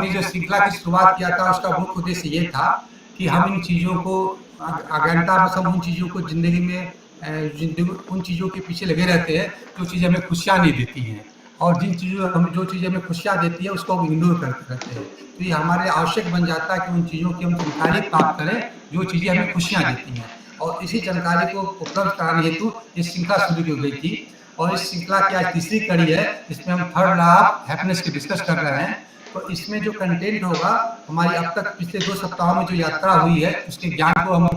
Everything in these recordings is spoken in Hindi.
हमने जो श्रृंखला की शुरुआत किया था उसका मुख्य उद्देश्य ये था कि हम इन चीज़ों को अज्ञानता बस हम उन चीज़ों को ज़िंदगी में जिंदगी उन चीज़ों के पीछे लगे रहते हैं जो चीज़ें हमें खुशियाँ नहीं देती हैं, और जो चीज़ें हमें खुशियाँ देती है उसको हम इग्नोर करते रहते हैं। तो ये हमारे आवश्यक बन जाता है कि उन चीज़ों की हम जानकारी प्राप्त करें जो चीज़ें हमें खुशियाँ देती हैं, और इसी जानकारी को उपलब्ध कराने हेतु ये श्रृंखला शुरू की गई थी। और इस श्रृंखला की आज तीसरी कड़ी है, इसमें हम थर्ड लॉ ऑफ हैप्पीनेस की डिस्कस कर रहे हैं। तो इसमें जो कंटेंट होगा, हमारी अब तक पिछले 2 सप्ताहों में जो यात्रा हुई है उसके ज्ञान को हम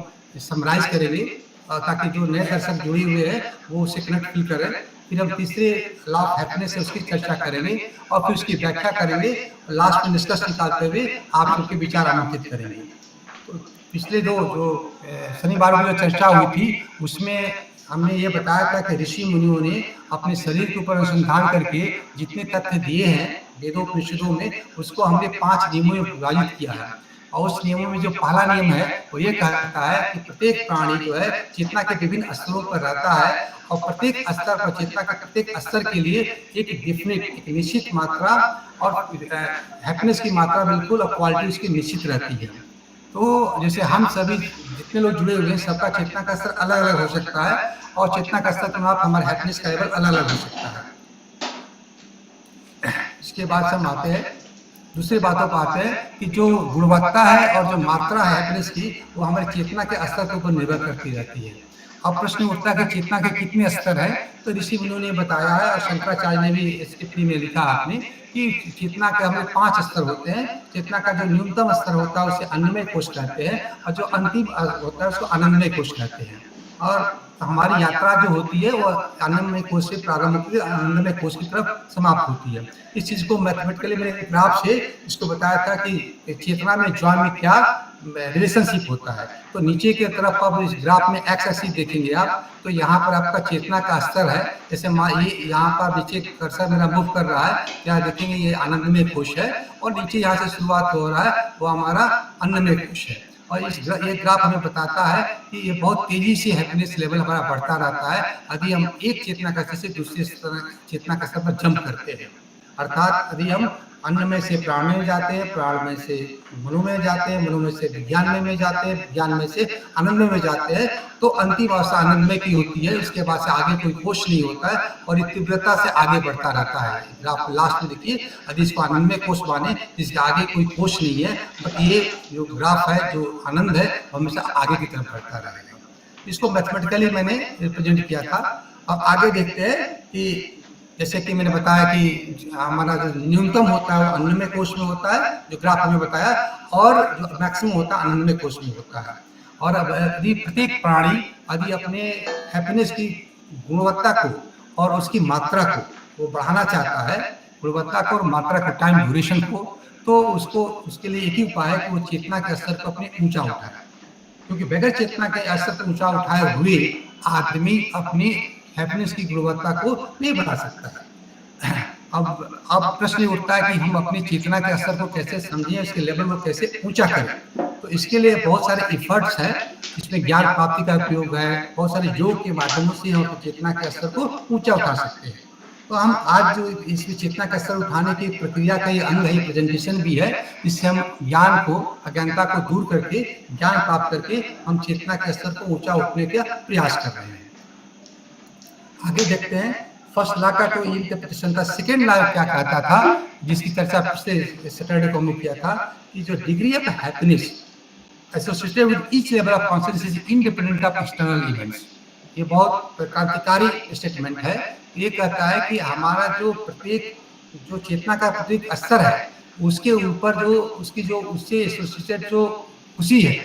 समराइज करेंगे, ताकि जो नए दर्शक जुड़े हुए हैं वो उसे कनेक्ट फील करें। फिर हम तीसरे लॉ ऑफ हैप्पीनेस है उसकी चर्चा करेंगे और फिर उसकी व्याख्या करेंगे, लास्ट में निष्कर्ष निकालते हुए आप सबके विचार आमंत्रित करेंगे। तो पिछले जो शनिवार को जो चर्चा हुई थी उसमें हमने ये बताया था कि ऋषि मुनियों ने अपने शरीर के ऊपर अनुसंधान करके जितने तथ्य दिए हैं वेदोपनिषदों में, उसको हमने 5 नियमों में विभाजित किया है। और उस नियमों में जो पहला नियम है वो ये कहता है कि प्रत्येक प्राणी जो है चेतना के विभिन्न स्तरों पर रहता है, और प्रत्येक स्तर पर चेतना का प्रत्येक स्तर के लिए एक डेफिनेट, एक निश्चित मात्रा और हैप्पीनेस की मात्रा बिल्कुल और क्वालिटी उसकी निश्चित रहती है। तो जैसे हम सभी जितने लोग जुड़े हुए हैं सबका चेतना का स्तर अलग अलग हो सकता है, और चेतना का स्तर के बाद हमारे हैप्पीनेस का लेवल अलग अलग हो सकता है। इसके बाद हम आते हैं दूसरी बातों पर आते हैं कि जो गुणवत्ता है और जो मात्रा है हैप्पीनेस की वो हमारी चेतना के स्तर के ऊपर निर्भर करती रहती है। अब प्रश्न उठता है कि चेतना के कितने स्तर है, तो ऋषि मुनियों ने बताया है और शंकराचार्य ने भी इसके टिप्पणी में लिखा आपने कि चेतना के हमें 5 स्तर होते हैं। चेतना का जो न्यूनतम स्तर होता है उसे अन्नमय कोश कहते हैं, और जो अंतिम होता है उसको आनंदमय कोश कहते हैं। और हमारी यात्रा जो होती है वो आनंदमय कोश से प्रारंभ होकर आनंदमय कोश की तरफ समाप्त होती है। इस चीज को मैथमेटिकली मैंने एक ग्राफ से इसको बताया था कि चेतना में ज्वान में क्या रिलेशनशिप होता है। तो नीचे की तरफ आप इस ग्राफ में एक्स एक्सिस देखेंगे आप, तो यहाँ पर आपका चेतना का स्तर है। जैसे ये यहाँ पर नीचे कर्सर मेरा मूव कर रहा है, यहाँ देखेंगे ये आनंदमय कोश है, और नीचे यहाँ से शुरुआत हो रहा है वो हमारा अन्नमय कोश है। और ये ग्राफ हमें बताता है कि ये बहुत तेजी से हैप्पीनेस लेवल हमारा बढ़ता रहता है यदि हम एक चेतना का स्तर से दूसरे चेतना का स्तर पर जंप करते हैं। अर्थात यदि हम अन्नमय से प्राण में जाते हैं, प्राण में से मनोमय जाते हैं, मनोमय से विज्ञान में जाते हैं, विज्ञान में से आनंदमय में जाते हैं, तो अंतिम अवस्था आनंदमय की होती है। उसके बाद से आगे कोई कोश नहीं होता है और तीव्रता से आगे बढ़ता रहता है। ग्राफ लास्ट में देखिए, यदि इसको आनंदमय कोश माने जिसके आगे कोई कोश नहीं है, बट ये जो ग्राफ है जो आनंद है हमेशा आगे की तरफ बढ़ता रहेगा। इसको मैथमेटिकली मैंने रिप्रेजेंट किया था। अब आगे देखते हैं कि जैसे कि मैंने बताया कि हमारा जो न्यूनतम होता है वो अन्नमय कोश में होता है, जो ग्राफ हमें बताया, और जो मैक्सिमम होता है आनंदमय कोश में होता है। और अब यदि प्रत्येक प्राणी यदि अपने हैप्पीनेस की गुणवत्ता को और उसकी मात्रा को वो बढ़ाना चाहता है, गुणवत्ता को और मात्रा को, टाइम ड्यूरेशन को, तो उसके लिए एक ही उपाय है कि वो चेतना के स्तर को अपने ऊंचा उठाए, क्योंकि बगैर चेतना के स्तर को ऊंचा उठाए हुए आदमी अपनी हैप्पीनेस की गुणवत्ता को नहीं बढ़ा सकता है। अब प्रश्न उठता है कि हम अपनी चेतना के स्तर को कैसे समझें, इसके लेवल को कैसे ऊंचा करें। तो इसके लिए बहुत सारे एफर्ट्स हैं, इसमें ज्ञान प्राप्ति का उपयोग है, बहुत सारे योग के माध्यमों से हम अपनी चेतना के स्तर को ऊंचा उठा सकते हैं। तो हम आज जो इसमें चेतना का स्तर उठाने की प्रक्रिया का ये अंग है, प्रेजेंटेशन भी है, जिससे हम ज्ञान को, अज्ञानता को दूर करके ज्ञान प्राप्त करके हम चेतना के स्तर को ऊंचा उठने का प्रयास कर रहे हैं। आगे देखते हैं फर्स्ट लॉ का तो इंटरप्रिटेशन था। सेकंड लॉ क्या कहता था, जिसकी चर्चा पिछले सैटरडे को हमने किया था, कि जो degree of happiness associated with each level of consciousness is independent of external events. ये बहुत क्रांतिकारी स्टेटमेंट है। ये कहता है कि हमारा जो चेतना का प्रत्येक स्तर है उसके ऊपर जो उसकी जो उससे एसोसिएटेड जो खुशी है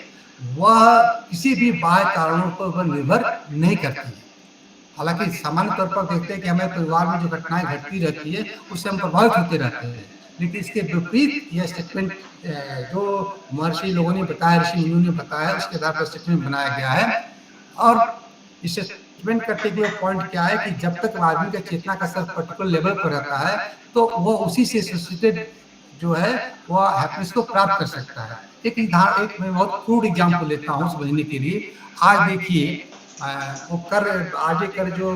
वह किसी भी बाह्य कारणों पर निर्भर नहीं करती है। हालांकि सामान्य तौर पर देखते हैं कि हमारे परिवार में जो घटनाएं घटती रहती है उससे हम प्रभावित होते रहते हैं, लेकिन इसके विपरीत यह स्टेटमेंट जो महर्षि लोगों ने बताया, ऋषि मुनियों ने बताया, उसके आधार पर स्टेटमेंट बनाया गया है। और इस स्टेटमेंट करते हुए पॉइंट क्या है कि जब तक आदमी का चेतना का स्तर पर्टिकुलर लेवल पर रहता है तो वो उसी से एसोसिएटेड जो है वह हैप्पीनेस को प्राप्त कर सकता है। एक मैं बहुत क्रूड एग्जाम्पल लेता हूँ समझने के लिए। आज देखिए वो आगे कर जो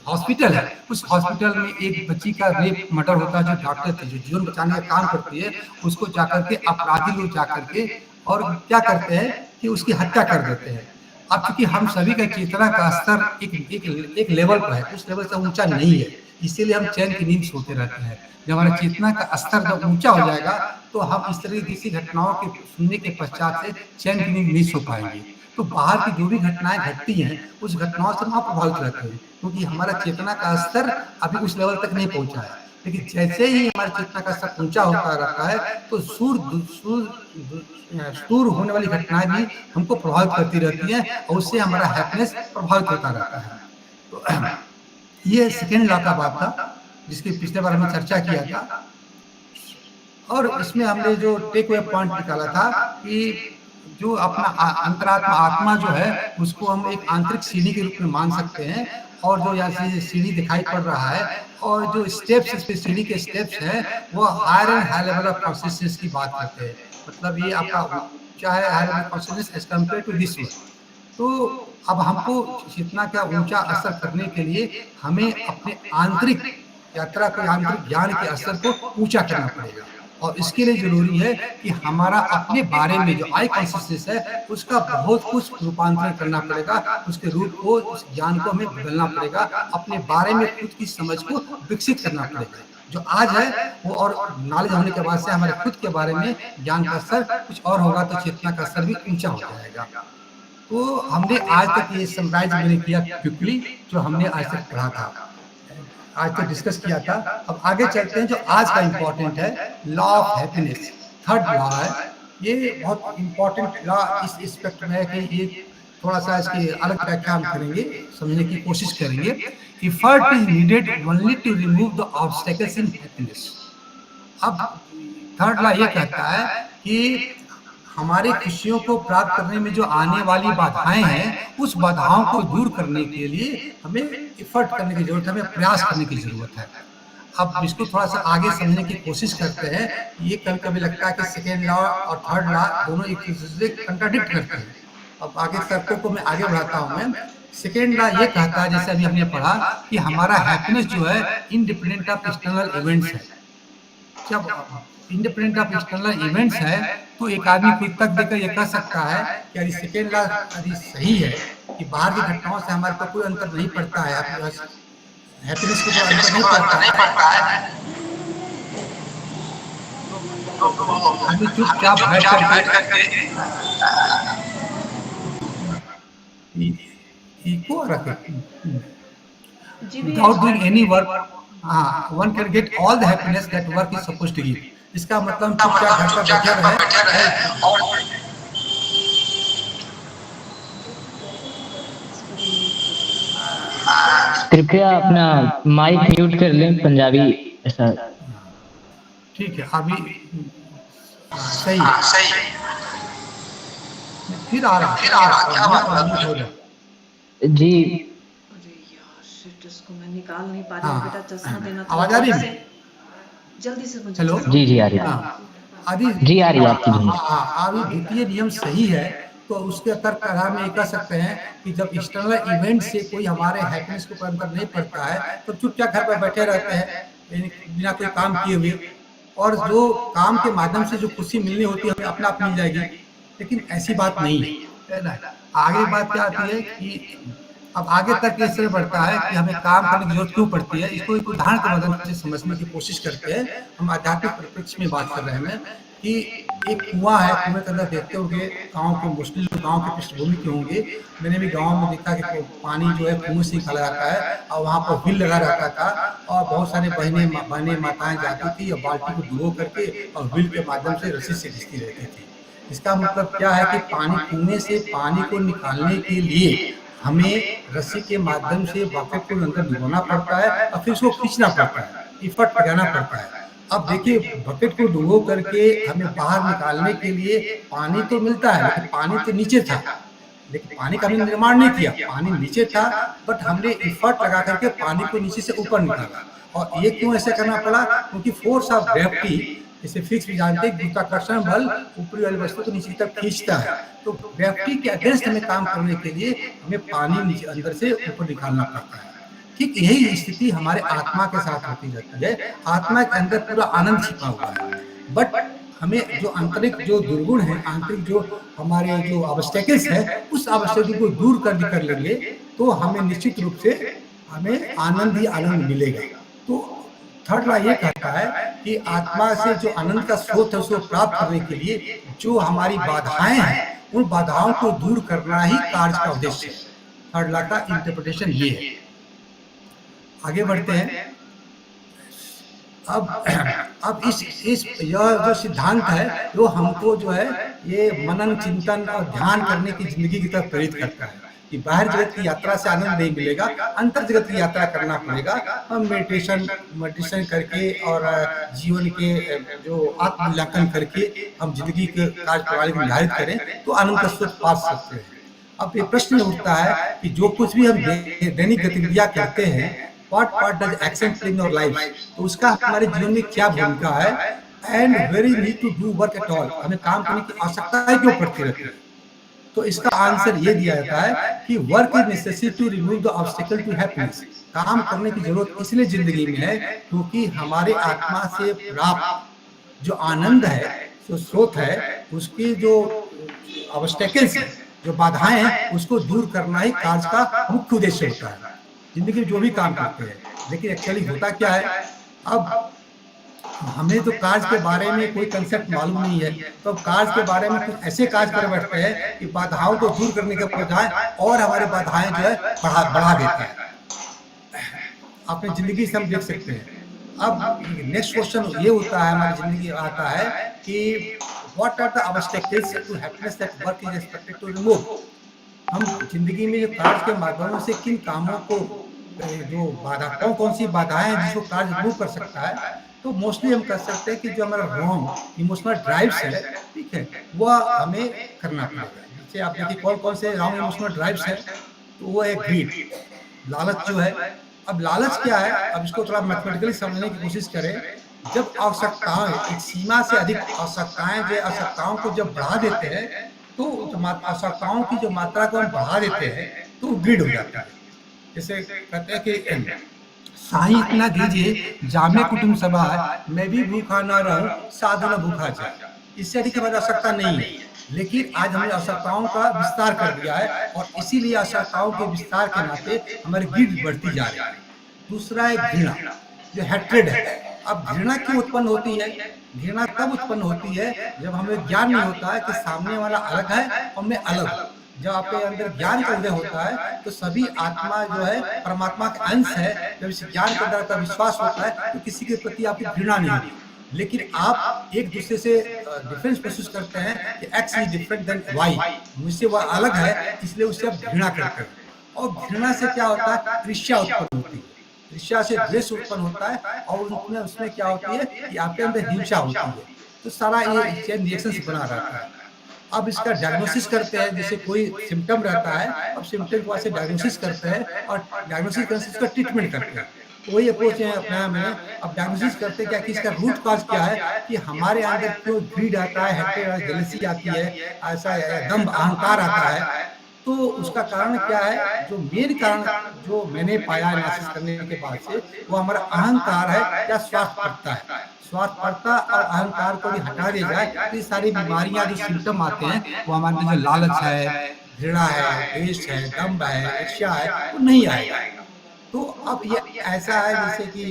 हॉस्पिटल है, उस हॉस्पिटल में एक बच्ची का रेप मर्डर होता है, जो डॉक्टर थी, जो जीवन बचाने का काम करती है, उसको जाकर के अपराधी लोग जाकर के और क्या करते हैं कि उसकी हत्या कर देते हैं। अब चूंकि हम सभी का चेतना का स्तर एक लेवल पर है, उस लेवल से ऊंचा नहीं है, इसीलिए हम चैन की नींद सोते रहते हैं। जब हमारा चेतना का स्तर जब ऊंचा हो जाएगा तो हम इस तरह की किसी घटनाओं के सुनने के पश्चात से चैन की नींद नहीं सो पाएंगे। तो बाहर की जो भी घटनाएं घटती हैं, उस घटनाओं से हम प्रभावित रहते हैं, क्योंकि हमारा चेतना का स्तर अभी उस लेवल तक नहीं पहुंचा है। लेकिन जैसे ही हमारे चेतना का स्तर ऊंचा होता रहता है तो दूर होने वाली घटनाएं भी हमको प्रभावित करती रहती हैं और उससे हमारा हैप्पीनेस प्रभावित होता रहता है। तो ये सेकेंड लॉ का बात था, जिसकी पिछले बार हमने चर्चा किया था, और इसमें हमने जो टेक अवे पॉइंट निकाला था कि जो अपना अंतरात्मा आत्मा जो है उसको हम एक आंतरिक सीढ़ी के रूप में मान सकते हैं, और जो यहाँ से सीढ़ी दिखाई पड़ रहा है और जो स्टेप्स, इस पे सीढ़ी के स्टेप्स हैं, वो higher and high level of consciousness की बात करते हैं। मतलब ये आपका ऊंचा है, higher level consciousness as compared to this one. तो अब हमको चेतना का ऊंचा असर करने के लिए हमें अपने आंतरिक यात्रा को, आंतरिक ज्ञान के स्तर को ऊंचा करना पड़ेगा, और इसके लिए जरूरी है कि हमारा अपने बारे में जो आई कॉन्शियसनेस है उसका बहुत कुछ रूपांतरण करना पड़ेगा, उसके रूप को, उस ज्ञान को हमें बदलना पड़ेगा, अपने बारे में खुद की समझ को विकसित करना पड़ेगा। जो आज है वो, और नॉलेज होने के बाद से हमारे खुद के बारे में ज्ञान का स्तर कुछ और होगा, तो चेतना का स्तर भी ऊंचा हो जाएगा। तो हमने आज तक ये समराइज मैंने किया क्विकली, जो हमने आज तक पढ़ा था, आज तक डिस्कस किया था। अब आगे चलते हैं, जो आज का इम्पोर्टेंट है, law of happiness, third law है। ये बहुत इम्पोर्टेंट लॉ इस एस्पेक्ट में है कि ये थोड़ा सा इसकी अलग व्याख्या हम करेंगे, समझने की कोशिश करेंगे। Effort is needed only to remove the obstacles in happiness. अब थर्ड लॉ ये कहता है कि हमारी खुशियों को प्राप्त करने में जो आने वाली बाधाएं हैं, उस बाधाओं को दूर करने के लिए हमें एफर्ट करने की जरूरत है, हमें प्रयास करने की जरूरत है। अब इसको थोड़ा सा आगे समझने की कोशिश करते हैं। ये कभी कभी लगता है कि सेकेंड लॉ और थर्ड लॉ दोनों एक दूसरे से कंट्राडिक्ट करते हैं। अब आगे तर्कों को मैं आगे बढ़ाता हूँ। मैं सेकेंड लॉ ये कहता है, जैसे अभी हमने पढ़ा, कि हमारा हैप्पीनेस जो है इंडिपेंडेंट ऑफ एक्सटर्नल इवेंट्स है। जब इंडिपेंडेंट ऑफ एक्सटर्नल इवेंट्स है तो एक आदमी खुद तक देकर ये कह सकता है कि यदि सेकेंड लॉ यदि सही है कि बाहर की घटनाओं से हमारे को कोई अंतर नहीं पड़ता है, हैप्पीनेस को कोई अंतर नहीं पड़ता है, आदमी चुपचाप बैठ करके इको रखे without doing any work, one can get all the happiness that work is supposed to give। इसका मतलब चुपचाप घर पर बैठे रहे और कृपया अपना माइक म्यूट कर लें, पंजाबी ऐसा। ठीक है, अभी सही है। फिर आ रहा क्या बात हो रहा जी। इसको मैं निकाल नहीं पा रही हूँ बेटा, चश्मा देना था। आवाज आ रही है? जल्दी से मुझे। हेलो जी जी आ रही है। आदि जी आ रही है आपकी ध्वनि। अभी द्वितीय नियम सही है, तो उसके तर्क के आधार में ये कह सकते हैं कि जब एक्सटर्नल इवेंट से कोई हमारे हैप्पीनेस को अंतर नहीं पड़ता है तो चुपचाप घर पर बैठे रहते हैं बिना कोई काम किए हुए, और जो काम के माध्यम से जो खुशी मिलनी होती है हमें अपना आप मिल जाएगी। लेकिन ऐसी बात नहीं है ना। आगे बात क्या आती है कि अब आगे तक ये इससे बढ़ता है कि हमें काम करने की जरूरत क्यों पड़ती है। इसको एक उदाहरण के माध्यम से समझने की कोशिश करते हैं। हम आध्यात्मिक परिप्रेक्ष्य में बात कर रहे हैं कि एक कुआं है, कुएं के अंदर देखते होंगे गांव के मोस्टली लोग गांव के पृष्ठभूमि के होंगे। मैंने भी गांव में देखा कि पानी जो है कुएं से निकाला जाता है और वहाँ पर व्हील लगा रहता था और बहुत सारे बहनें माताएं जाती थी और बाल्टी को डुबो करके और व्हील के माध्यम से रस्सी से खींचती रहती थी। इसका मतलब क्या है कि पानी कुएं से पानी को निकालने के लिए हमें रस्सी के माध्यम से बकेट को अंदर डुबोना पड़ता है और फिर उसको खींचना पड़ता है, एफर्ट लगाना पड़ता है। अब देखिए, बकेट को डुबो करके हमें बाहर निकालने के लिए पानी तो मिलता है, लेकिन पानी तो नीचे था, लेकिन पानी का हमने निर्माण नहीं किया, पानी नीचे था, बट हमने एफर्ट लगा करके पानी को नीचे से ऊपर निकाला। और ये क्यों ऐसे करना पड़ा? क्योंकि फोर्स ऑफ ग्रेविटी जैसे फिजिक्स भी जानते हैं गुरुत्वाकर्षण बल ऊपरी वाली वस्तु को नीचे की तरफ खींचता है, तो ग्रेविटी के अगेंस्ट हमें काम करने के लिए हमें पानी नीचे अंदर से ऊपर निकालना पड़ता है। ठीक यही स्थिति हमारे आत्मा के साथ होती रहती है। आत्मा के अंदर पूरा आनंद छिपा हुआ है, बट हमें जो आंतरिक जो दुर्गुण है, आंतरिक जो हमारे जो ऑब्स्टेकल्स है, उस ऑब्स्टेकल को दूर कर लेंगे तो हमें निश्चित रूप से हमें आनंद ही आनंद मिलेगा। तो थर्ड लॉ ये कहता है कि आत्मा से जो आनंद का स्रोत है उसको प्राप्त करने के लिए जो हमारी बाधाएं हैं, उन बाधाओं को दूर करना ही कार्य का उद्देश्य है। थर्ड लॉ का इंटरप्रिटेशन ये है। आगे बढ़ते हैं। अब इस यह जो सिद्धांत है वो हमको जो है ये मनन चिंतन और ध्यान करने की जिंदगी की तरफ प्रेरित करता है कि बाहर जगत की यात्रा से आनंद नहीं मिलेगा, अंतर जगत की यात्रा करना पड़ेगा। हम मेडिटेशन करके और जीवन के जो आत्ममूल्यांकन करके हम जिंदगी के कार्य प्रणाली को निर्धारित करें तो आनंद का स्रोत पा सकते हैं। अब ये प्रश्न उठता है कि जो कुछ भी हम दैनिक गतिविधियां करते हैं, what does action play in our life, तो उसका हमारे जीवन में क्या भूमिका है, and very need to do work at all, हमें काम करने की आवश्यकता है क्यों पड़ती रहती है। तो इसका आंसर ये दिया जाता है कि work is necessary to remove the obstacle to happiness. काम करने की जरूरत इसलिए जिंदगी में है क्योंकि हमारे आत्मा से प्राप्त जो आनंद है, जो स्रोत है, उसकी जो ऑब्स्टेकल्स है, जो बाधाएं हैं, उसको दूर करना ही कार्य का मुख्य उद्देश्य होता है। जिंदगी में जो भी काम करते हैं, लेकिन एक्चुअली होता क्या है, अब हमें तो कार्य के बारे में कोई कंसेप्ट मालूम नहीं है, तो अब कार्य के बारे में कुछ ऐसे कार्य कर बैठते हैं कि बाधाओं को दूर करने के बजाय और हमारे बाधाएं जो है बढ़ा देता है। अपनी जिंदगी से हम देख सकते हैं। अब नेक्स्ट क्वेश्चन ये होता है, हमारी जिंदगी आता है कि what are the obstacles to happiness that work is expected to remove. हम जिंदगी में जो कार्य के माध्यमों से किन कामों को जो बाधा, कौन सी बाधाएं हैं जिसको कार्य रिमूव कर सकता है, तो मोस्टली हम कर सकते हैं कि जो हमारा रॉन्ग इमोशनल ड्राइव्स है, ठीक है, वह हमें करना पड़ेगा। जैसे आप देखिए कौन से रॉन्ग इमोशनल ड्राइव्स है, तो वो है ग्रीड, लालच जो है। अब लालच क्या है, अब इसको थोड़ा मैथमेटिकली समझने की कोशिश करें। जब आवश्यकताएं एक सीमा से अधिक आवश्यकताओं को जब बढ़ा देते हैं, तो आवश्यकताओं की जो मात्रा को हम बढ़ा देते हैं तो ग्रीड हो जाता है। जैसे कहते हैं कि साई इतना दीजिए जामे कुटुंब सभा, मैं भी भूखा ना रहूं साधु न भूखा जाए। इससे अधिक हमारी आवश्यकता नहीं है, लेकिन आज हमने आवश्यकताओं का विस्तार कर दिया है और इसीलिए आवश्यकताओं के विस्तार के नाते हमारी ग्रीड बढ़ती जा रही है। दूसरा है घृणा, जो हैट्रेड है। अब घृणा क्यों उत्पन्न होती है? घृणा तब उत्पन्न होती है जब हमें ज्ञान नहीं होता है कि सामने वाला अलग है और मैं अलग हूँ। जब आपके अंदर ज्ञान का उदय होता है तो सभी आत्मा जो है परमात्मा का अंश है। जब इस ज्ञान के अंदर का विश्वास होता है तो किसी के प्रति आपकी घृणा नहीं होती, लेकिन आप एक दूसरे से डिफरेंस महसूस करते हैं कि X is different than Y, मुझसे वह अलग है इसलिए उससे आप घृणा करते हैं। और घृणा से क्या होता है? ईर्ष्या उत्पन्न होती है, ईर्ष्या से द्वेष उत्पन्न होता है और उसमें क्या होती है कि आपके अंदर हिंसा होती है। तो सारा ये चेन रिएक्शन बना रहता है। अब इसका डायग्नोसिस करते हैं, जैसे कोई सिम्टम रहता है, अब सिम्टम को ऐसे डायग्नोसिस करते हैं और डायग्नोसिस करके उसका ट्रीटमेंट करते हैं। तो वही अप्रोच है अपना मैंने। अब डायग्नोसिस करते हैं क्या कि इसका रूट कॉज क्या है, कि हमारे अंदर क्यों ग्रीड आता है, हेट्रेड, जेलसी आती है, ऐसा दंभ अहंकार आता है। तो उसका कारण क्या है? जो मेन कारण जो मैंने पाया एनालिसिस करने के बाद से, वो हमारा अहंकार है या स्वार्थपरता है। स्वार्थपरता और अहंकार को भी हटा दिया जाए तो ये सारी बीमारियां जो सिम्टम आते हैं वो हमारे अंदर जो लालच है, घृणा है, द्वेष है, दंभ है, ईर्ष्या है, वो नहीं आएगा। तो अब ये ऐसा है जैसे कि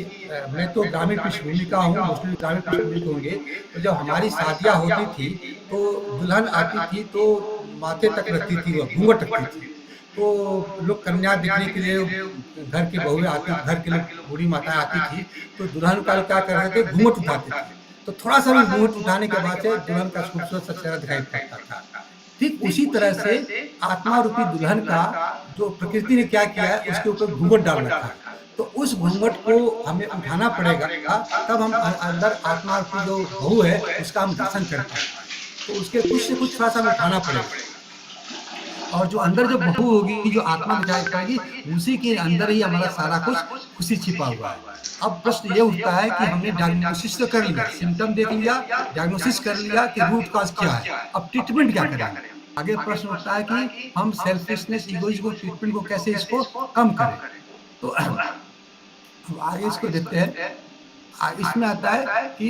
मैं तो ग्रामीण पृष्ठभूमि का हूँ, मोस्टली ग्रामीण पृष्ठभूमि के होंगे। तो जब हमारी शादियाँ होती थी तो दुल्हन आती थी तो माथे तक रखती थी, वो घूंघट रखती थी। तो लोग कन्या देखने के लिए घर की बहुएं आती, घर के लोग बूढ़ी माताएं आती थी, तो दुल्हन का क्या कर रहे थे? घूंघट उठाते थे। तो थोड़ा सा भी घूंघट उठाने के बाद से दुल्हन का खूबसूरत सा चेहरा दिखाई पड़ता था। ठीक उसी तरह से आत्मा रूपी दुल्हन का जो प्रकृति ने क्या किया है, उसके ऊपर घूंघट डाल रखा है। तो उस घूंघट को हमें उठाना पड़ेगा, तब हम अंदर आत्मा रूपी जो बहू है उसका हम दर्शन करते हैं। तो उसके कुछ से कुछ थोड़ा सा हमें उठाना पड़ेगा। और जो अंदर जो बहू होगी, जो आत्मा दिखाई पड़ेगी, उसी के अंदर ही हमारा सारा कुछ खुशी छिपा हुआ है। अब प्रश्न ये उठता है कि हमने डायग्नोसिस तो कर लिया, सिम्पटम देख लिया, डायग्नोसिस कर लिया कि रूट कॉज़ क्या है, अब ट्रीटमेंट क्या करें? आगे प्रश्न उठता है कि हम सेल्फिशनेस, इगोइज़्म को ट्रीटमेंट को कैसे इसको कम करें? तो अब आगे इसको देखते हैं। इसमें आता है कि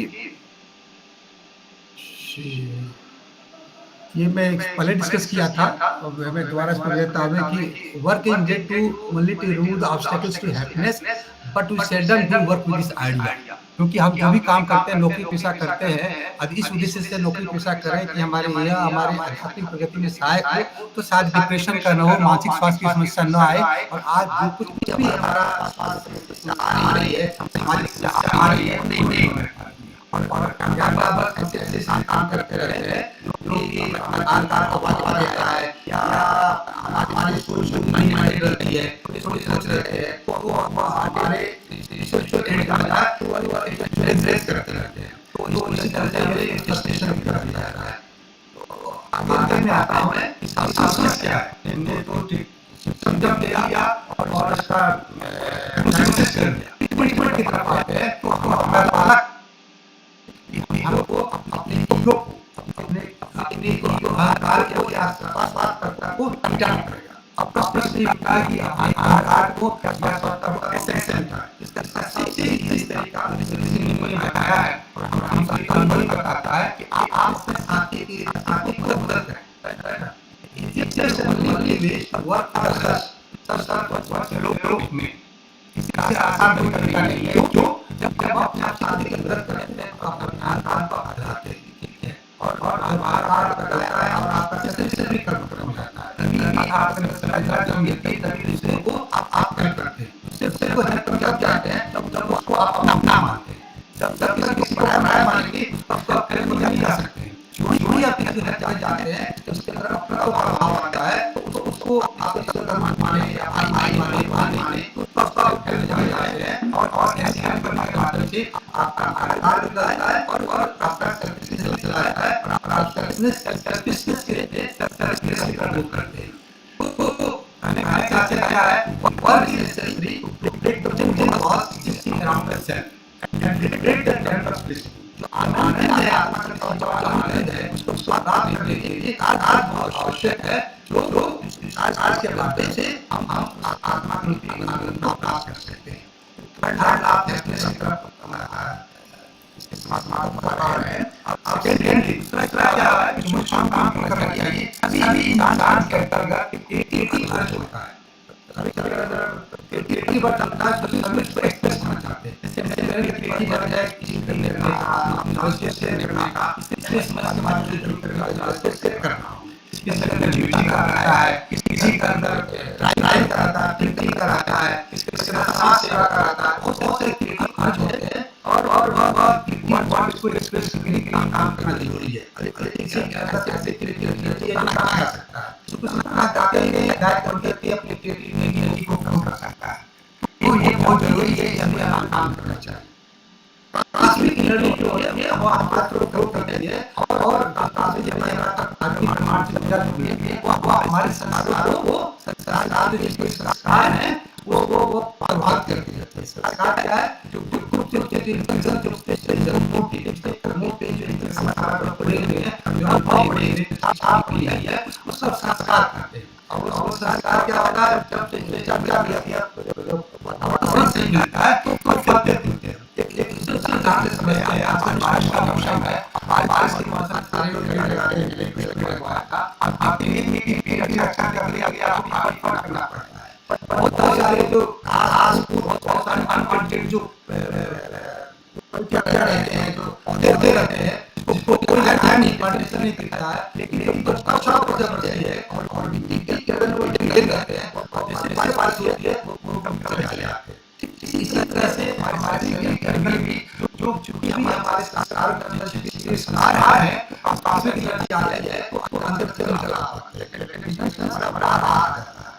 ये मैं पहले डिस्कस किया था, अब मैं दोबारा इसको लेता हूँ कि work intended to only to remove the obstacles to happiness, but we seldom do work with this idea. क्योंकि हम जो भी काम करते हैं, नौकरी पेशा करते हैं, अब इस उद्देश्य से नौकरी पेशा करें कि हमारे यह हमारे आध्यात्मिक प्रगति में सहायक हो, तो शायद डिप्रेशन का न हो, मानसिक स्वास्थ्य की समस्या न आए। और आज जो कुछ भी हमारा स्वास्थ्य आ रही है, सामाजिक समस्या आ रही है, नहीं हो पाती। और कामयाब ऐसे काम करते रहते हैं जो कि आकार को बढ़ा देता है, या हमारी सोच माइंड रहती है, सोच रहते हैं, तो हमारे एड्रेस करते रहते हैं, तो इसी तरह से हमें फ्रस्ट्रेशन भी कर दिया जाता है। तो आगे में आता हूँ मैं, समस्या क्या है, हमने तो सिम्पटम दे दिया और इसका डायग्नोसिस कर दिया, ट्रीटमेंट की तरफ आते हैं। तो हमारा हमको अपने ईगो को, अपने ईगो अहंकार को या स्वार्थपरता को मिटाना पड़ेगा। अब प्रश्न ये उठता है कि अहंकार को या स्वार्थपरता को कैसे मिटाएं? इसका सबसे ईज़ी तरीका जिसे मैंने बताया है और हम सभी को अनुभव बताता है कि आप अपने साथी की मदद करें। इजिएस्ट मोटिवेट वर्क फॉर लोग में इससे आसान तरीका नहीं है। जो जब हम अपने साथी की मदद करते हैं तो अपने अहंकार को हटाते हैं और अहंकार बदलता है और आपका सेंस भी कम हो जाता है। तभी आप जो मिलती है तभी दूसरे को आप हेल्प करते हैं, दूसरे को हेल्प जब जाते हैं तब उसको आप अपना मानते हैं। जब तक किसी को पराया मानेंगे तब तो आप हेल्प नहीं जा सकते। जो ही आप किसी हेल्प जाते हैं तो उसके तरफ अपना भाव आता है, तो उसको आप इस तरह माने या भाई माने तब आप हेल्प जाते हैं और ऐसे हेल्प करने के माध्यम से आपका अहंकार बदलता है और आपका सेल्फिशनेस चला जाता है और आप सेल्फिशनेस के दूर करते हैं। तो हमें चाहते क्या है, work is necessary to break the changing laws existing around the self and break the temporal bliss. जो आनंद है, आत्मा का जो आनंद है, उसको प्राप्त करने के लिए आधार बहुत आवश्यक है। जो आज के माध्यम से हम आत्मा के आनंद को प्राप्त कर सकते हैं। आप देखने से क्या है, जो काम कर रही है, ये सभी इंसान के अंतर्गत एक ही फर्ज होता है। क्रिएटिव बनता है तो हम इसको एक्सप्रेस करना चाहते हैं। जैसे मेरे क्रिएटिव बन जाए किसी करने का, नॉलेज शेयर करने का, इसलिए समाज में जो करना हो, किसी का म्यूजिक कराता है, किसी का अंदर ड्राइव कराता है, पेंटिंग कराता है, किसी का समाज सेवा कराता है, बहुत से क्रिएटिव फर्ज होते हैं और वह इसको एक्सप्रेस करने के लिए काम करना जरूरी है। इसी के अंदर कैसे क्रिएटिविटी है बना सकता है, कुछ ना गाते हैं गायक करके अपनी क्रिएटिविटी को कम कर सकता है। तो ये बहुत जरूरी है, हमें काम करना चाहिए। आत्मिक एनर्जी जो है वो हमारा ग्रो करती है और काफी हमारा आत्मिक प्रमाण से जब मिलेंगे वो हमारे संस्कारों को, संस्कार जो संस्कार है वो प्रभावित करती है। संस्कार क्या है, जो पढ़े हुए हैं, जो अनुभव पढ़े हुए हैं, आप लिया है, उसको सब संस्कार कहते हैं। और संस्कार क्या होता है, जब सही मिलता है तो फल देते हैं। समझते हैं आज बारिश का मौसम है, बारिश के मौसम सारे लोग पेड़ लगाते हैं, आप देखेंगे कि पेड़ अच्छा कर लिया गया तो फल करना पड़ता है। बहुत सारे जो घास बहुत सारे अनवांटेड जो रहते हैं, जो पौधे रहते हैं, उसको कोई लगाया नहीं, परमिशन नहीं देता है, लेकिन उनको अच्छा जबरदस्ती है और मिट्टी के अंदर वो गिर जाते हैं और जैसे बारिश होती है वो कम चले जाते हैं। इसी तरह से हमारे शरीर के अंदर भी जो भी हमारे संस्कार का संस्कार है, काफी एनर्जी आ रही है, वो अंदर से चला पाते हैं, बड़ा रहा जाता है।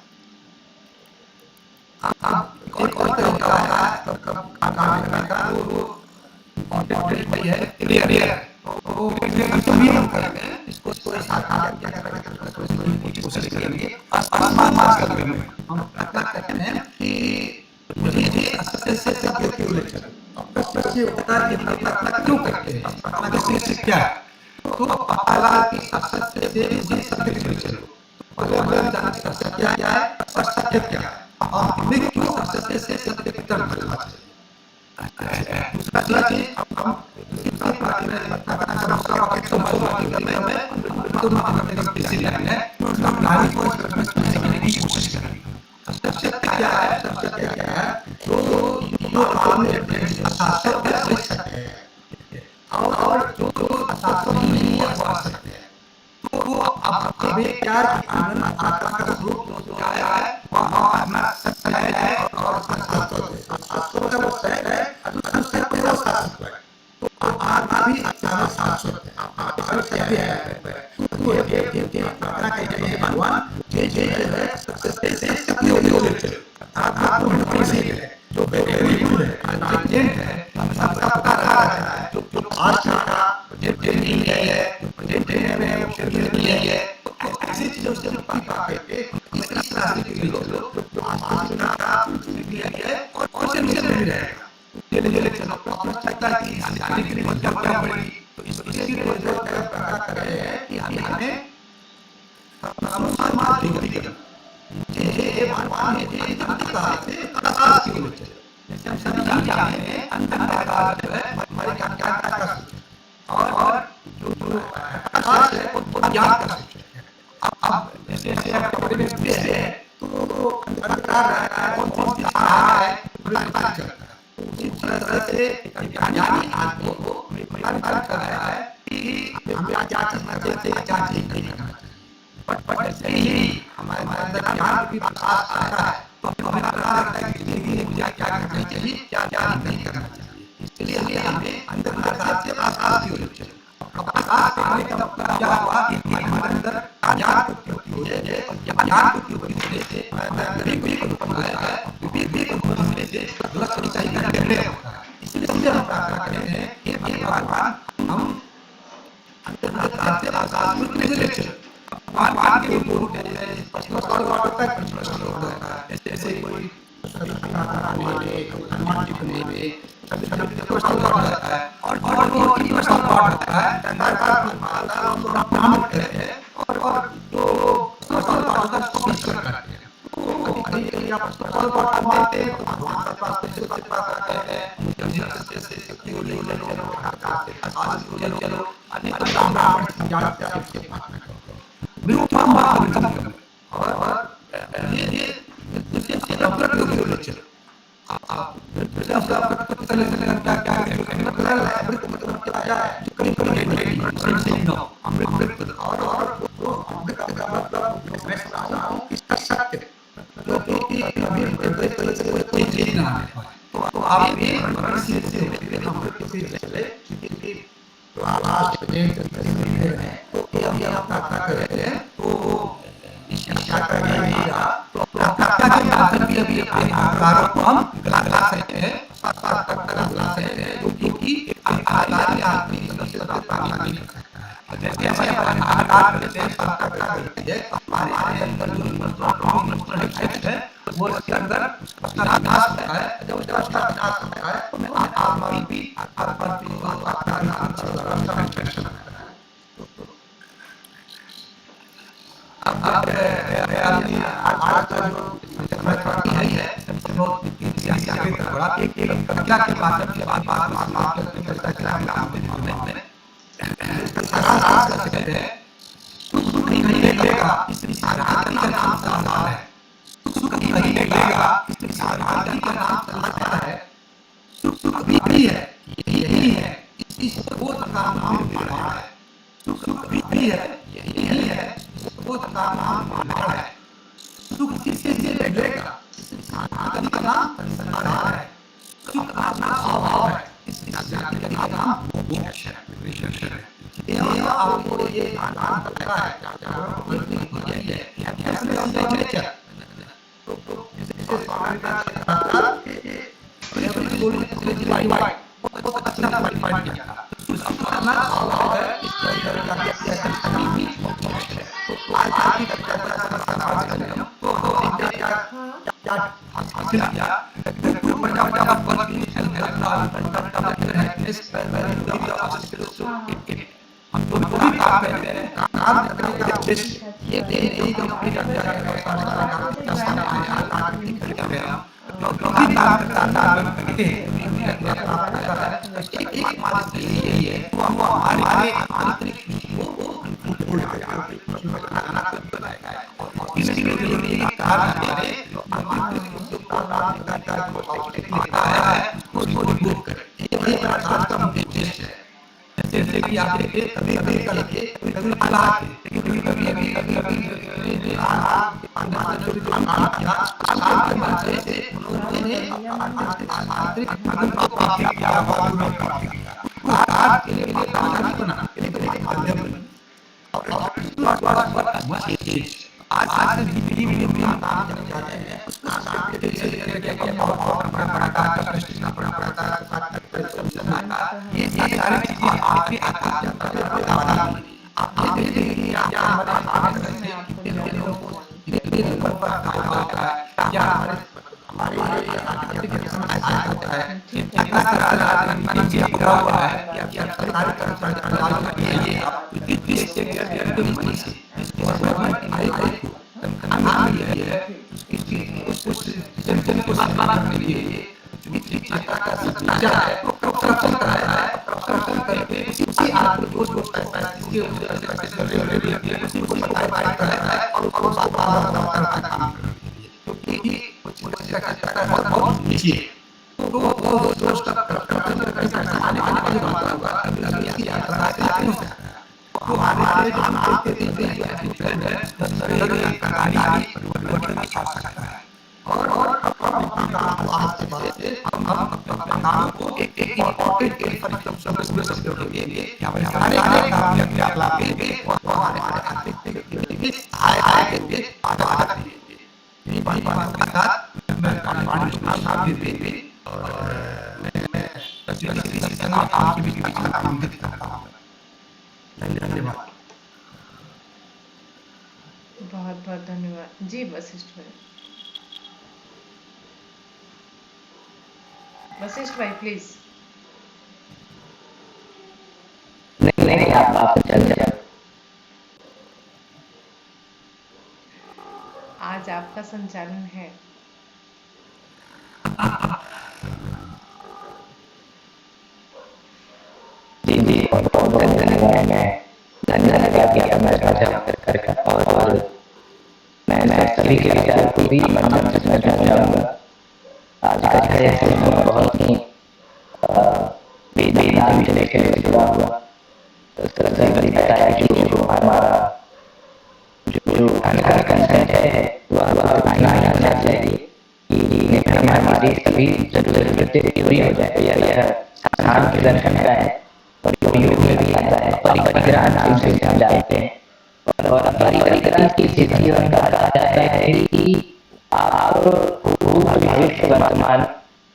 आप एक और तरीका है काम करने का, वो है क्लियर। वो भी हम करते हैं इसको कोशिश करेंगे हम क्या कहते हैं कि मुझे असत्य से सत्य क्यों ले चलो, प्रश्न उत्तर क्यों करते हैं, से क्या है, तो पहला कि असत्य से मुझे सत्य क्यों ले चलो, पहले हम जानते हैं असत्य क्या है और सत्य क्या है, और हमें क्यों असत्य से सत्य की तरफ बढ़ना चाहिए। दूसरा चीज हम नारी को समझने की कोशिश करेंगे। सत्य क्या है, सत्य क्या है, तो आपने शास्त्र में वही सत्य है और जो शास्त्र में नहीं है वह असत्य है। तो अब हमें क्या आनंद आत्मा का स्वरूप क्या है, वह हमारा सत्य है और शास्त्र का वो सत्य है, सत्य को शास्त्र है। तो आत्मा भी शाश्वत है, आत्मा सत्य है। तो ये प्रार्थना करते हैं भगवान जय जय है सत्य से सत्य हो चले। आत्मा तो कैसे है जो वेरिएबल है, ट्रांजिएंट है, सबका पता रहता है, जो आज का जो नहीं है, जो नहीं है, ऐसी चीजों से हम पाते हैं। इस तरह से लोग आज का स्थिति है और चलने रहेगा, चले चलो अपना लगता है कि आने के लिए क्या पड़ेगी, तो इसके लिए प्रार्थना कर रहे हैं कि हमें समाज देखिएगा ये भगवान ये जनता से प्रकाश की ओर चले। जैसे हम सभी जानते हैं अंधकार जो है हमारे ज्ञान का सूचक और जो प्रकाश है वो ज्ञान का सूचक है। अब जैसे आप कपड़े में पीछे हैं तो अंधकार रहता है और कौन दिखा रहा है पता चलता है। उसी तरह से ज्ञानी आदमी को पता कर रहा है कि हमें क्या करना चाहिए क्या नहीं करना चाहिए। पर जैसे ही हमारे अंदर ज्ञान की प्रकाश आता है तो हमें पता लगता है कि जिंदगी में मुझे क्या करना चाहिए क्या क्या नहीं करना चाहिए। इसलिए हमें अंदर से प्रकाश की ओर चले। प्रकाश करने का मतलब क्या हुआ कि हमारे अंदर ज्ञान की होती है और ज्ञान की होने से विवेक को बनाया है, विवेक को बनाने से गलत सही का निर्णय होता है। इसलिए हम प्रार्थना करते हैं कि भगवान हम अंदर से प्रकाश को ले चले। भगवान के गुरु जैसे कोई हनुमान जी बने हुए और वो होता है ब्राह्मण कहते हैं और जो करते हैं कभी आप मानते हैं तो भगवान के पास कहते हैं चलो और ये तो आप ये वो इसके अंदर उसका विनाश होता है। जब उसका विनाश होता है तो आत्मा भी यही है इस बोध का नाम निर्माण है। सुख भी है यही है बोध का नाम निर्माण है। सुख किससे मिलेगा, आदि का नाम संसार है। सुख अपना स्वभाव है, इसका नाम मोक्ष है। यह आपको ये आधार पता है नेचर तो स्वामी का बहुत अच्छा मोक्ष है। तो आज की चर्चा का समाज कर रहे हो तो हमने क्या हासिल किया, जो बचा वर्ग में चल रहा है, हम तो भी काम करते हैं, काम करने का उद्देश्य ये नहीं कि हम अपनी चर्चा के सामने आया, जो भी काम करते हैं एक मात्र यही है वो हमारे आंतरिक इसके लिए एक कारण हमारे उसको दूर करें, ये प्रसाद का उद्देश्य है। जैसे कि आप देखिए कभी आज ये सारी चीजें आपके बहुत बहुत धन्यवाद जी वशिष्ठ भाई। वशिष्ठ भाई प्लीज। नहीं आप चल जाओ। आज आपका संचालन है। जी और धन्यवाद मैं राजा कर और मैं सभी के विचार को भी माध्यम से सुनना चाहूँगा। आज का यह सेशन बहुत ही वेदनाओं से लेकर जुड़ा हुआ, तो सबसे बड़ी बताया कि जो हमारा जो अनकर कंसेंट है वह आना चाहिए कि हमारी सभी जरूरतें पूरी हो जाए। यह साधारण के दर्शन का है और योग में भी आता है। परिग्रह नाम से हम जानते हैं और परिग्रह की स्थिति का आता है कि आप भविष्य वर्तमान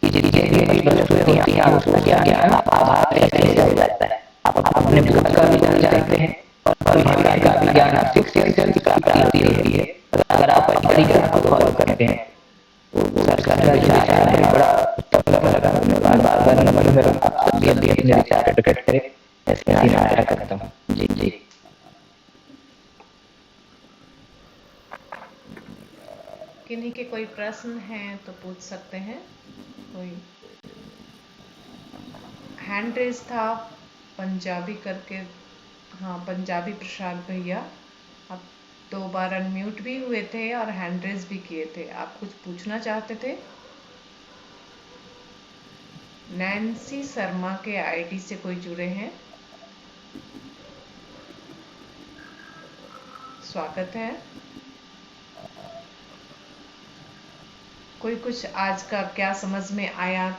की जितनी भी वस्तुएं उसका ज्ञान आधार ऐसे हो जाता है। आप अपने भूत का भी जान सकते हैं और भविष्य का भी ज्ञान आप शिक्षण की प्राप्ति होती है अगर आप परिग्रह को फॉलो करते हैं। तो सरकार का विचार है बड़ा उत्तम लगा। बार नंबर आप सभी अपने विचार प्रकट करें, ऐसे आशा करता हूँ। जी जी किन्हीं के कोई प्रश्न हैं तो पूछ सकते हैं। कोई हैंड रेस था पंजाबी करके, हाँ पंजाबी प्रसाद भैया, आप 2 बार अनम्यूट भी हुए थे और हैंड रेस भी किए थे। आप कुछ पूछना चाहते थे? नैन्सी शर्मा के आईडी से कोई जुड़े हैं, स्वागत है। कोई कुछ आज का क्या समझ में आया,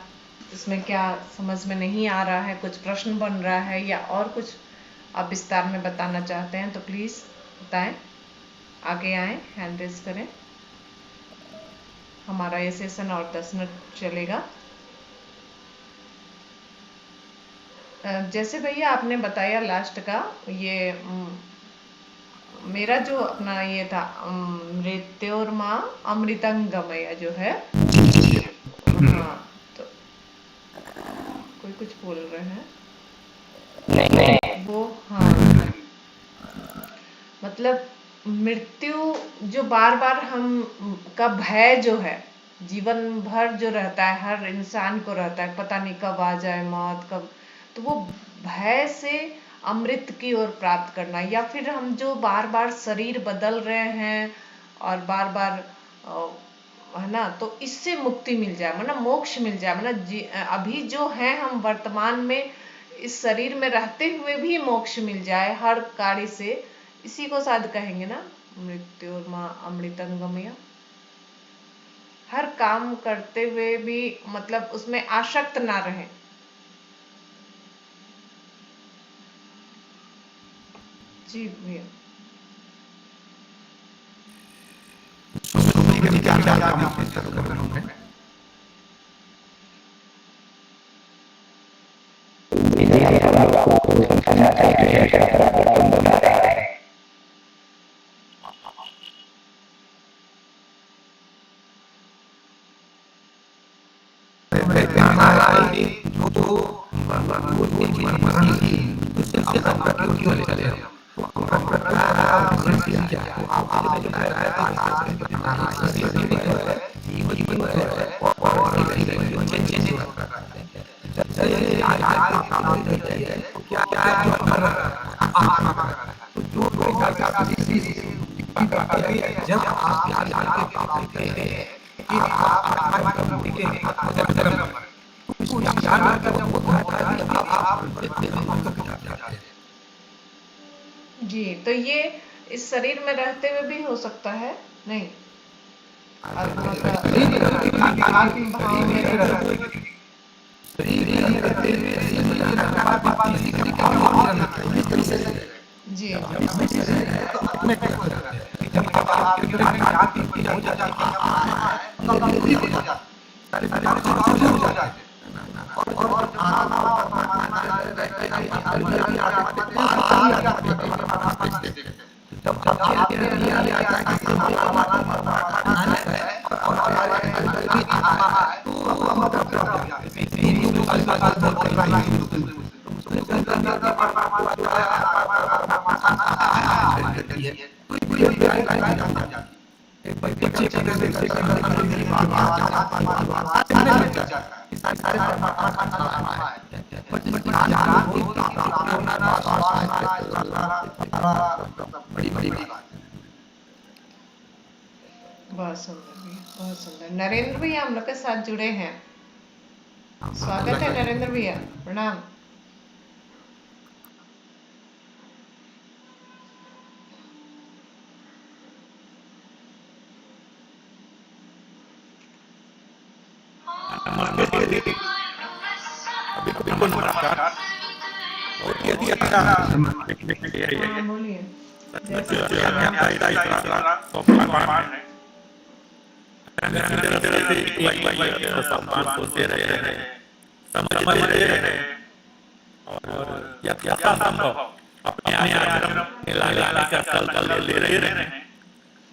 इसमें क्या समझ में नहीं आ रहा है, कुछ प्रश्न बन रहा है या और कुछ आप विस्तार में बताना चाहते हैं तो प्लीज बताएं, आगे आए, हैंड रेज करें। हमारा ये सेशन और 10 मिनट चलेगा। जैसे भैया आपने बताया लास्ट का ये मेरा जो अपना ये था मृत्योर्मा अमृतंगमय जो है। हाँ, तो कोई कुछ बोल रहे हैं नहीं वो। हाँ, मतलब मृत्यु जो बार बार हम का भय जो है जीवन भर जो रहता है, हर इंसान को रहता है, पता नहीं कब आ जाए मौत, कब। तो वो भय से अमृत की ओर प्राप्त करना, या फिर हम जो बार बार शरीर बदल रहे हैं और बार बार है ना, तो इससे मुक्ति मिल जाए, मतलब मोक्ष मिल जाए, मतलब अभी जो है हम वर्तमान में इस शरीर में रहते हुए भी मोक्ष मिल जाए हर कार्य से। इसी को शायद कहेंगे ना मृत्युर्मा अमृतंगमय। हर काम करते हुए भी मतलब उसमें आसक्त ना रहे। जी भैया। इसीलिए हम लोग आपको समझाना चाहते हैं कि अगर आप बर्तन बना रहे हैं जब आप जानते पाते हैं कि आप आत्मा की मुक्ति के अगर उसको जानना जब होता है कि आप अमृत जाते हैं। जी, तो ये इस शरीर में रहते हुए भी हो सकता है। नहीं, आत्मा का आत्म भाव में रहते। जी बहुत सुंदर भैया, बहुत सुंदर। नरेंद्र भैया हम लोग के साथ जुड़े हैं। स्वागत है नरेंद्र भैया, प्रणाम। बिल्कुल नमस्कार। और यदि अच्छा हाँ बोलिए। जैसे सम्मान सुनते रहे हैं, समझ रहे हैं और यथासंभव अपने आश्रम में लाने का संकल्प ले रहे हैं।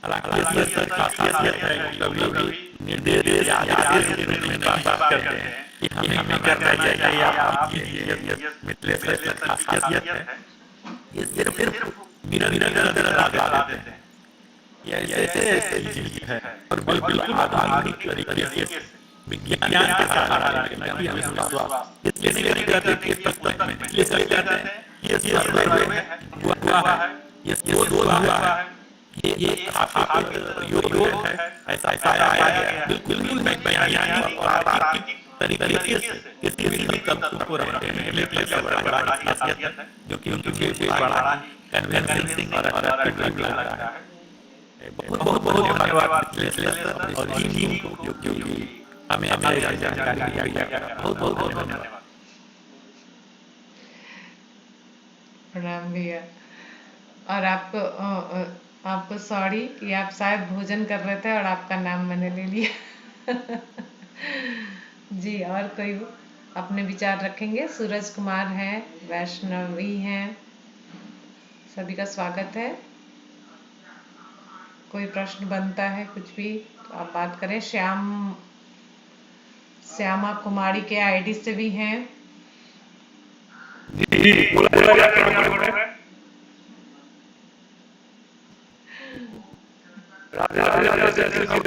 हालांकि इसमें खासियत है कि कभी निर्देश या आदेश के रूप में बात करते हैं कि हमें करना चाहिए, आप कीजिए, मित्र से खासियत है। ये सिर्फ निरंतर लगा देते हैं। ये ऐसे चीज है और बिल्कुल आधुनिक तरीके से विज्ञान के सहारा लेना भी हमें विश्वास इसलिए नहीं करते कि पुस्तक में लिख कहते हैं ये सर्वे है, हुआ है, ये शोध हुआ है, ये स्थापित योग है, ऐसा पाया गया है। बिल्कुल वैज्ञानिक और तार्किक तरीके से इसके संकल्प को रखने में लेकिन सबसे बड़ा खासियत है जो कि उनकी बड़ा कन्विंसिंग और अट्रैक्टिव लगता है। बहुत बहुत धन्यवाद और टीम को जो हमें जानकारी दिया। बहुत बहुत धन्यवाद। प्रणाम भैया। और आपको सॉरी कि आप शायद भोजन कर रहे थे और आपका नाम मैंने ले लिया। जी, और कोई अपने विचार रखेंगे? सूरज कुमार हैं, वैष्णवी हैं, सभी का स्वागत है। कोई प्रश्न बनता है कुछ भी तो आप बात करें। श्यामा कुमारी के आईडी से भी हैं। जी बोला जाता है राधे राधे राधे।